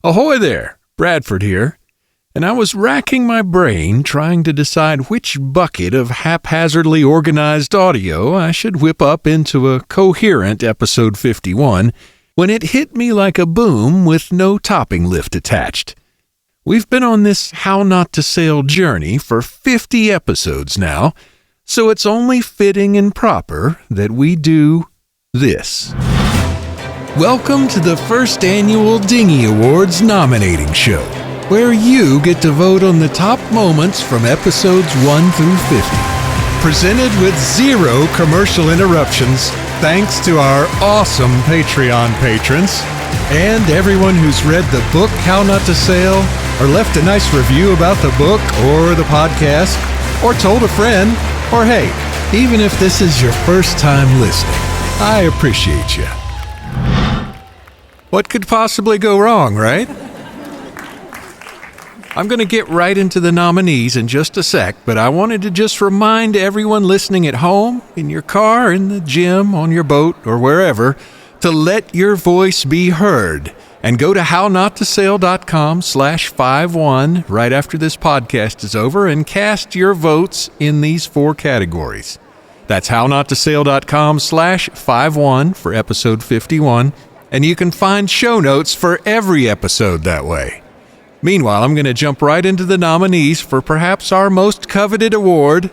Ahoy there, Bradford here. And I was racking my brain trying to decide which bucket of haphazardly organized audio I should whip up into a coherent episode 51 when it hit me like a boom with no topping lift attached. We've been on this How Not to Sail journey for 50 episodes now, so it's only fitting and proper that we do this. Welcome to the first annual Dinghy Awards nominating show, where you get to vote on the top moments from episodes 1 through 50. Presented with zero commercial interruptions, thanks to our awesome Patreon patrons, and everyone who's read the book How Not to Sail, or left a nice review about the book or the podcast, or told a friend, or hey, even if this is your first time listening, I appreciate you. What could possibly go wrong, right? I'm going to get right into the nominees in just a sec, but I wanted to just remind everyone listening at home, in your car, in the gym, on your boat, or wherever, to let your voice be heard. And go to hownottosail.com/51 right after this podcast is over and cast your votes in these 4 categories. That's hownottosail.com/51 for episode 51. And you can find show notes for every episode that way. Meanwhile, I'm going to jump right into the nominees for perhaps our most coveted award.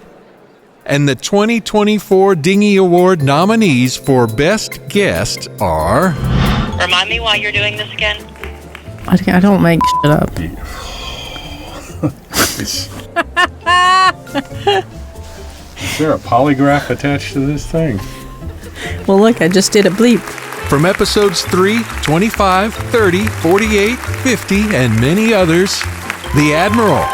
And the 2024 Dinghy Award nominees for Best Guest are... Remind me why you're doing this again? I don't make shit up. Is there a polygraph attached to this thing? Well, look, I just did a bleep. From episodes 3, 25, 30, 48, 50, and many others, the Admiral.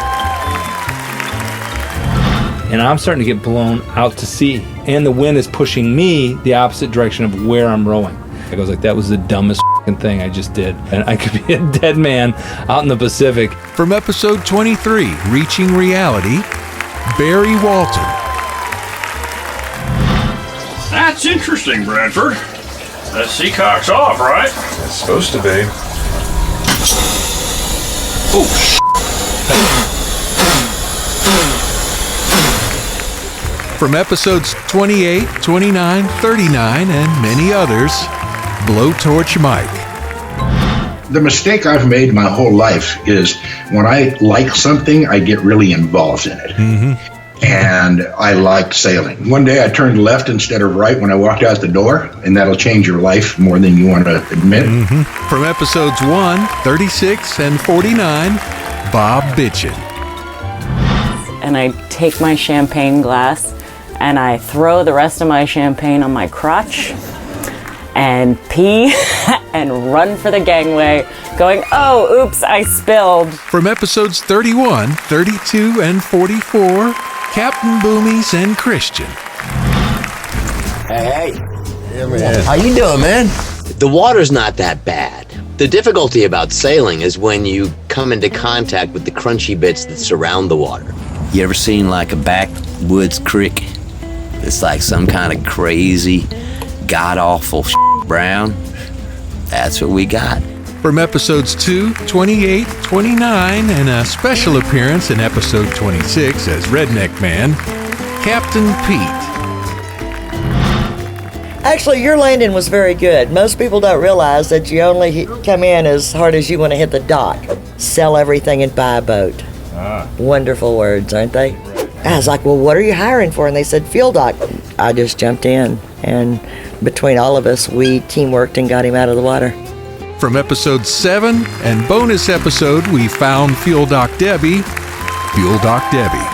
And I'm starting to get blown out to sea. And the wind is pushing me the opposite direction of where I'm rowing. I was like, that was the dumbest thing I just did. And I could be a dead man out in the Pacific. From episode 23, Reaching Reality, Barry Walton. That's interesting, Bradford. That seacock's off, right? It's supposed to be. Oh, From episodes 28, 29, 39, and many others, Blowtorch Mike. The mistake I've made my whole life is when I like something, I get really involved in it. Mm-hmm. And I like sailing. One day I turned left instead of right when I walked out the door, and that'll change your life more than you want to admit. Mm-hmm. From episodes 1, 36, and 49, Bob Bitchin. And I take my champagne glass and I throw the rest of my champagne on my crotch and pee and run for the gangway going, oh, oops, I spilled. From episodes 31, 32, and 44, Captain Boomies and Christian. Hey. Yeah, man. How you doing, man? The water's not that bad. The difficulty about sailing is when you come into contact with the crunchy bits that surround the water. You ever seen like a backwoods creek? It's like some kind of crazy, god-awful brown. That's what we got. From episodes 2, 28, 29, and a special appearance in episode 26 as Redneck Man, Captain Pete. Actually, your landing was very good. Most people don't realize that you only come in as hard as you want to hit the dock. Sell everything and buy a boat. Wonderful words, aren't they? I was like, well, what are you hiring for? And they said, field dock. I just jumped in, and between all of us, we teamworked and got him out of the water. From episode 7 and bonus episode, we found Fuel Doc Debbie, Fuel Doc Debbie.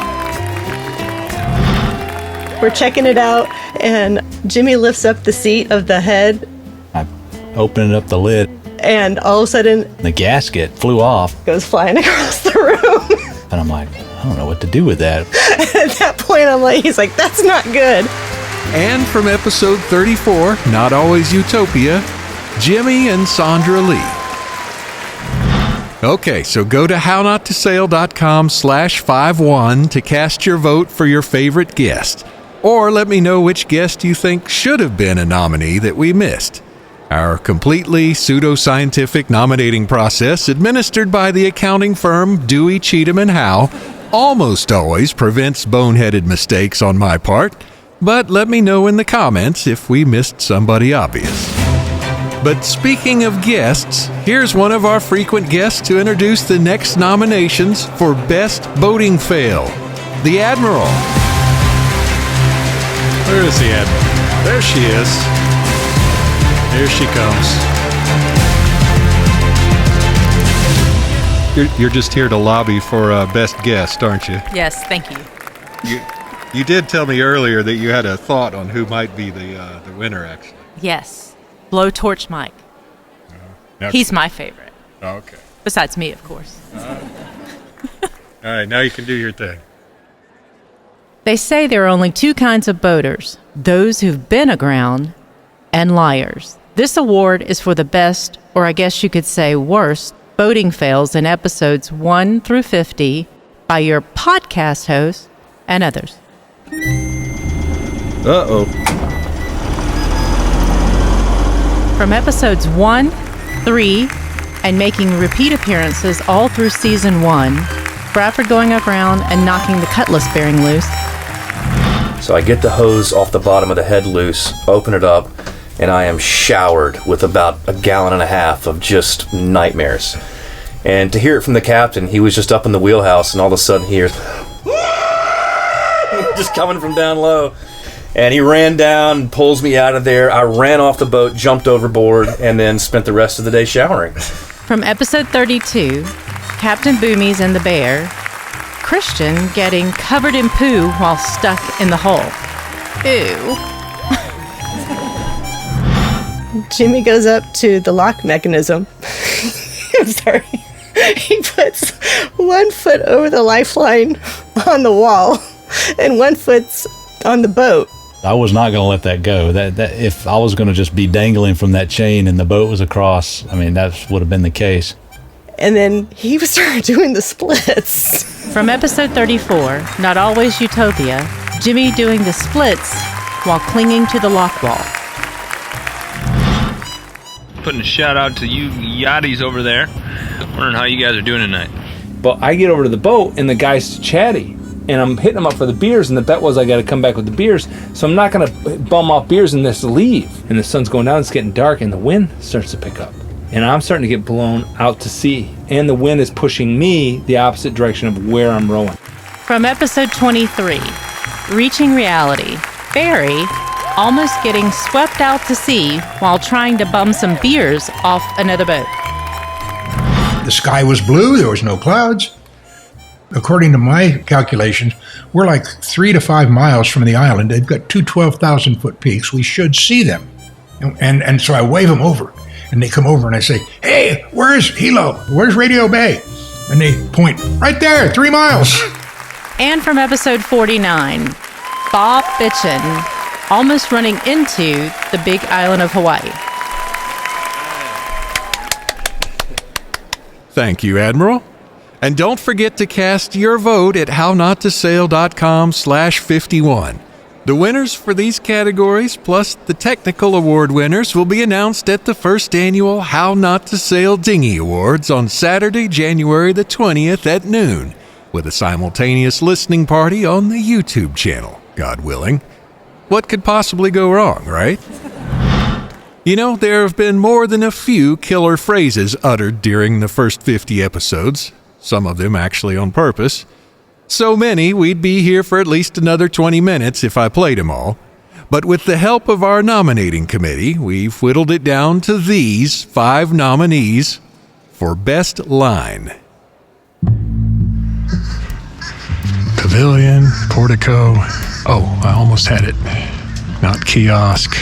We're checking it out, and Jimmy lifts up the seat of the head. I opened up the lid, and all of a sudden, the gasket flew off. Goes flying across the room. And I'm like, I don't know what to do with that. At that point, he's like, that's not good. And from episode 34, Not Always Utopia, Jimmy and Sandra Lee. Okay, so go to hownottosail.com/51 to cast your vote for your favorite guest. Or let me know which guest you think should have been a nominee that we missed. Our completely pseudoscientific nominating process, administered by the accounting firm Dewey, Cheatham & Howe, almost always prevents boneheaded mistakes on my part, but let me know in the comments if we missed somebody obvious. But speaking of guests, here's one of our frequent guests to introduce the next nominations for Best Boating Fail, the Admiral. Where is the Admiral? There she is. Here she comes. You're just here to lobby for best guest, aren't you? Yes, thank you. You did tell me earlier that you had a thought on who might be the winner, actually. Yes. Blowtorch Mike. He's my favorite. Okay. Besides me, of course. All right, now you can do your thing. They say there are only two kinds of boaters, those who've been aground and liars. This award is for the best, or I guess you could say worst, boating fails in episodes 1 through 50 by your podcast host and others. Uh-oh. From episodes 1, 3, and making repeat appearances all through season 1, Bradford going aground and knocking the cutlass bearing loose. So I get the hose off the bottom of the head loose, open it up, and I am showered with about 1.5 gallons of just nightmares. And to hear it from the captain, he was just up in the wheelhouse, and all of a sudden he hears just coming from down low. And he ran down and pulls me out of there. I ran off the boat, jumped overboard, and then spent the rest of the day showering. From episode 32, Captain Boomies and the Bear, Christian getting covered in poo while stuck in the hole. Ew. Jimmy goes up to the lock mechanism. I'm sorry. He puts 1 foot over the lifeline on the wall and 1 foot's on the boat. I was not going to let that go. That if I was going to just be dangling from that chain and the boat was across, I mean, that would have been the case. And then he started doing the splits. From episode 34, Not Always Utopia, Jimmy doing the splits while clinging to the lock wall. Putting a shout out to you yachties over there. Wondering how you guys are doing tonight. But I get over to the boat and the guy's chatty. And I'm hitting him up for the beers, and the bet was I got to come back with the beers. So I'm not going to bum off beers and just leave. And the sun's going down, it's getting dark, and the wind starts to pick up. And I'm starting to get blown out to sea. And the wind is pushing me the opposite direction of where I'm rowing. From episode 23, Reaching Reality, Barry almost getting swept out to sea while trying to bum some beers off another boat. The sky was blue, there was no clouds. According to my calculations, we're like 3 to 5 miles from the island. They've got two 12,000-foot peaks. We should see them. And so I wave them over, and they come over, and I say, hey, where's Hilo? Where's Radio Bay? And they point, right there, 3 miles. And from episode 49, Bob Bitchin almost running into the big island of Hawaii. Thank you, Admiral. And don't forget to cast your vote at hownottosail.com/51. The winners for these categories, plus the technical award winners, will be announced at the first annual How Not to Sail Dinghy Awards on Saturday, January the 20th at noon, with a simultaneous listening party on the YouTube channel, God willing. What could possibly go wrong, right? You know, there have been more than a few killer phrases uttered during the first 50 episodes. Some of them actually on purpose. So many, we'd be here for at least another 20 minutes if I played them all. But with the help of our nominating committee, we've whittled it down to these 5 nominees for Best Line. Pavilion, portico. Oh, I almost had it. Not kiosk.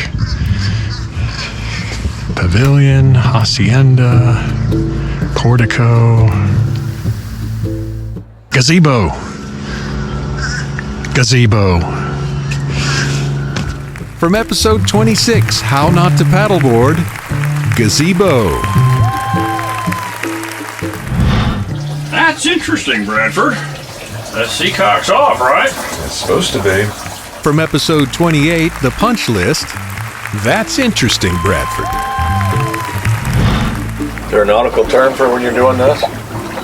Pavilion, hacienda, portico, gazebo. Gazebo. From episode 26, How Not to Paddleboard, gazebo. That's interesting, Bradford. That seacock's off, right? It's supposed to be. From episode 28, The Punch List, that's interesting, Bradford. Is there a nautical term for when you're doing this?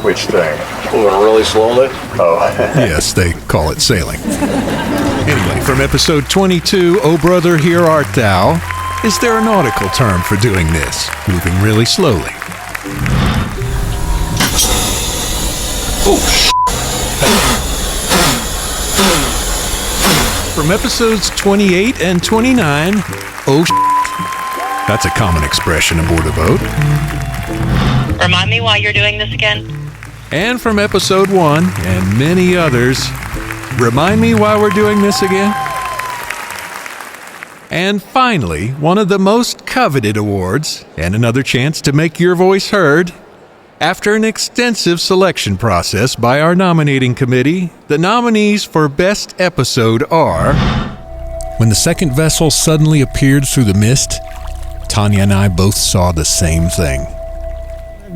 Which thing? Moving really slowly? Oh. Yes, they call it sailing. Anyway, from episode 22, Oh Brother, Here Art Thou, is there a nautical term for doing this, moving really slowly? Oh, From episodes 28 and 29, oh that's a common expression aboard a boat. Remind me why you're doing this again? And from episode 1 and many others, remind me why we're doing this again? And finally, one of the most coveted awards, and another chance to make your voice heard. After an extensive selection process by our nominating committee, the nominees for Best Episode are... When the second vessel suddenly appeared through the mist, Tanya and I both saw the same thing.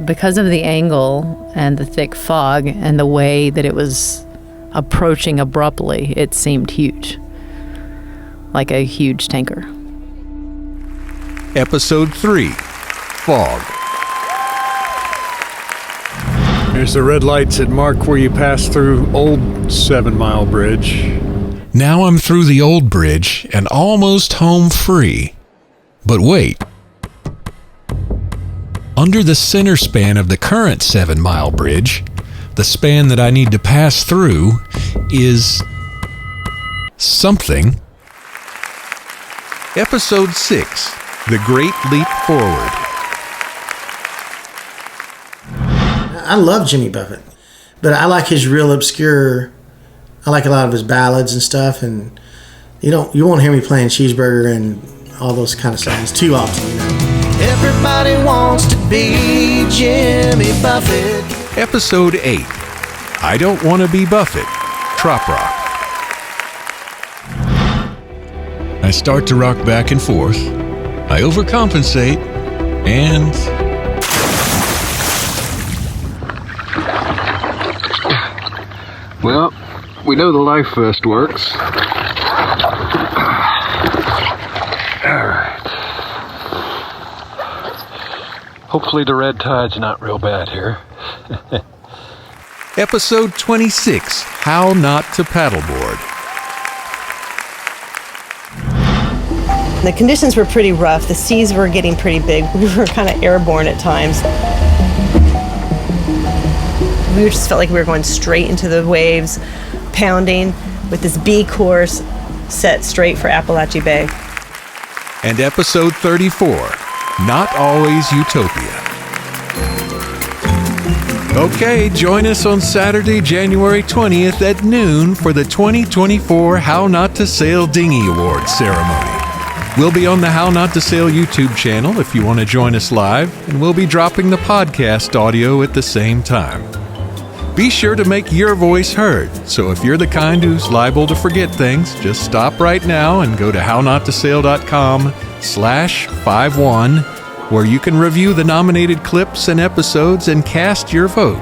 Because of the angle and the thick fog and the way that it was approaching abruptly, it seemed huge. Like a huge tanker. Episode 3, Fog. There's the red lights that mark where you pass through Old 7 Mile Bridge. Now I'm through the old bridge and almost home free. But wait. Under the center span of the current 7 Mile Bridge, the span that I need to pass through is... something. Episode 6, The Great Leap Forward. I love Jimmy Buffett, but I like his real obscure. I like a lot of his ballads and stuff, and you won't hear me playing Cheeseburger and all those kind of songs too often. You know? Everybody wants to be Jimmy Buffett. Episode 8, I Don't Want to Be Buffett, Trop Rock. I start to rock back and forth. I overcompensate, and... Well, we know the life vest works. All right. Hopefully the red tide's not real bad here. Episode 26, How Not to Paddleboard. The conditions were pretty rough. The seas were getting pretty big. We were kind of airborne at times. We just felt like we were going straight into the waves, pounding with this B course set straight for Appalachia Bay. And episode 34, Not Always Utopia. Okay, join us on Saturday, January 20th at noon for the 2024 How Not to Sail Dinghy Awards ceremony. We'll be on the How Not to Sail YouTube channel if you want to join us live, and we'll be dropping the podcast audio at the same time. Be sure to make your voice heard, so if you're the kind who's liable to forget things, just stop right now and go to hownottosail.com/51, where you can review the nominated clips and episodes and cast your vote.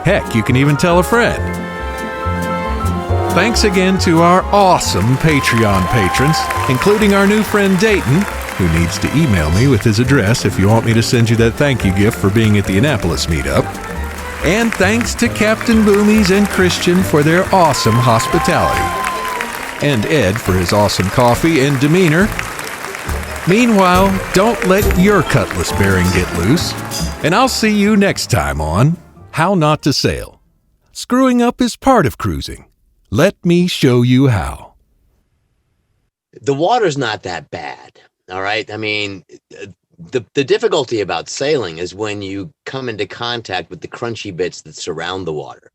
Heck, you can even tell a friend. Thanks again to our awesome Patreon patrons, including our new friend Dayton, who needs to email me with his address if you want me to send you that thank you gift for being at the Annapolis meetup. And thanks to Captain Boomies and Christian for their awesome hospitality. And Ed for his awesome coffee and demeanor. Meanwhile, don't let your cutlass bearing get loose. And I'll see you next time on How Not to Sail. Screwing up is part of cruising. Let me show you how. The water's not that bad, all right? I mean... The difficulty about sailing is when you come into contact with the crunchy bits that surround the water.